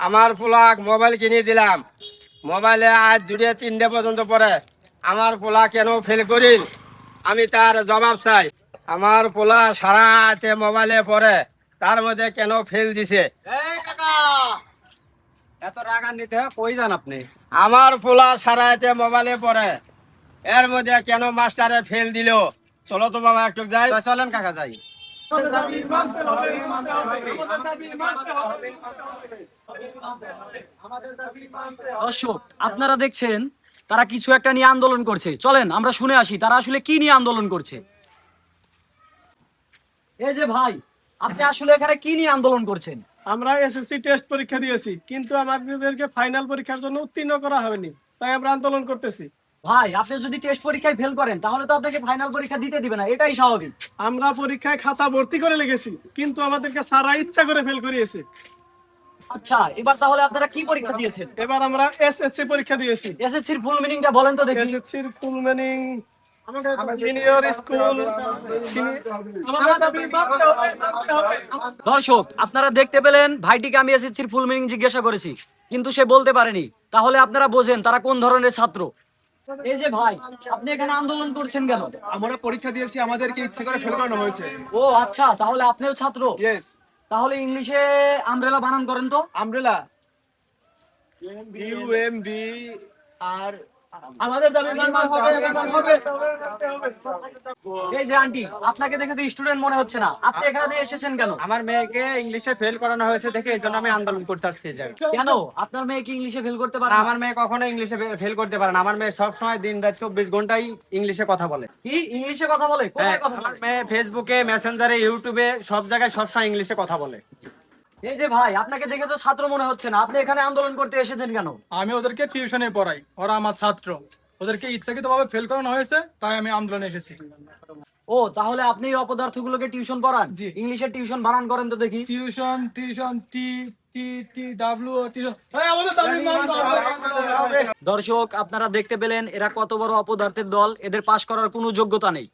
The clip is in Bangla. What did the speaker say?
আমার পোলাক মোবাইল কিনে দিলাম, মোবাইলে আজ 2-3 পর্যন্ত পড়ে। আমার পোলা কেন ফেল করিল, আমি তার জবাব চাই। আমার পোলা সারা রাতে মোবাইলে পড়ে, তার মধ্যে কেন ফেল দিছে? এত রাগ আর নিতে হয়, কই যান আপনি? আমার পোলা সারা রাতে মোবাইলে পড়ে, এর মধ্যে কেন মাস্টারে ফেল দিল? চলো তো বাবা একটু যাই। তো চলেন কাকা যাই। দর্শক, আপনারা দেখছেন তারা কিছু একটা নিয়ে আন্দোলন করছে। চলেন আমরা শুনে আসি তারা আসলে কি নিয়ে আন্দোলন করছে। এই যে ভাই, আপনি আসলে এখানে কি নিয়ে আন্দোলন করছেন? আমরা এসএসসি টেস্ট পরীক্ষা দিয়েছি, কিন্তু আমাদেরকে ফাইনাল পরীক্ষার জন্য উত্তীর্ণ করা হয়নি, তাই আমরা আন্দোলন করতেছি। ভাই, আপনি যদি টেস্ট পরীক্ষায় ফেল করেন তাহলে তো আপনাকে ফাইনাল পরীক্ষা দিতে দিবে না, এটাই স্বাভাবিক। আমরা পরীক্ষায় খাতা ভর্তি করে লিখেছি, কিন্তু আমাদেরকে স্যাররা ইচ্ছা করে ফেল করিয়েছে। আচ্ছা, এবার তাহলে আপনারা কি পরীক্ষা দিয়েছেন? এবার আমরা এসএসসি পরীক্ষা দিয়েছি। এসএসসির ফুল মিনিংটা বলেন তো দেখি। এসএসসির ফুল মিনিং সিনিয়র স্কুল। দর্শক, আপনারা দেখতে পেলেন ভাইটিকে আমি এসএসসির ফুল মিনিং জিজ্ঞাসা করেছি, কিন্তু সে বলতে পারেনি। তাহলে আপনারা বোঝেন তারা কোন ধরনের ছাত্র। এই যে ভাই, আপনি এখানে আন্দোলন করছেন কেন? আমরা পরীক্ষা দিয়েছি, আমাদেরকে ইচ্ছে করে ফেল করানো হয়েছে। ও আচ্ছা, তাহলে আপনিও ছাত্র। ইয়েস। তাহলে ইংলিশে আমব্রেলা বানান করেন তো। আমব্রেলা ইউএমবি আর আমাদের দাবি মানতে হবে। এই যে আন্টি, আপনাকে দেখে তো স্টুডেন্ট মনে হচ্ছে না, আপনি এখানে এসেছেন কেন? আমার মেয়েকে ইংলিশে ফেল করানো হয়েছে দেখে এই জন্য আমি আন্দোলন করতে আসছি। কেন? আপনার মেয়ে কি ইংলিশে ফেল করতে পারে না? আমার মেয়ে কখনো ইংলিশে ফেল করতে পারে না। আমার মেয়ে সবসময় দিন রাত 24 ঘন্টাই ইংলিশে কথা বলে। কি ইংলিশে কথা বলে? হ্যাঁ, কোথায় কথা আমার বলে? মেয়ে ফেসবুকে, মেসেঞ্জারে, ইউটিউবে সব জায়গায় সবসময় ইংলিশে কথা বলে। এই যে ভাই, আপনাকে দেখে তো ছাত্র মনে হচ্ছে না, আপনি এখানে আন্দোলন করতে এসেছেন কেন? আমি ওদেরকে টিউশনে পড়াই, ওরা আমার ছাত্র। ওদেরকে ইচ্ছাকৃতভাবে ফেল করানো হয়েছে, তাই আমি আন্দোলনে এসেছি। ও, তাহলে আপনি এই অপদার্থগুলোকে টিউশন পড়ান? জি। ইংলিশের টিউশন বানান করেন তো দেখি। টিউশন টিউশন টি টি টি ডাব্লিউ টিউশন। এই আমাদের দাবি মানতে হবে। দর্শক, আপনারা দেখতে পেলেন এরা কত বড় অপদার্থের দল, এদের পাশ করার কোনো যোগ্যতা নেই।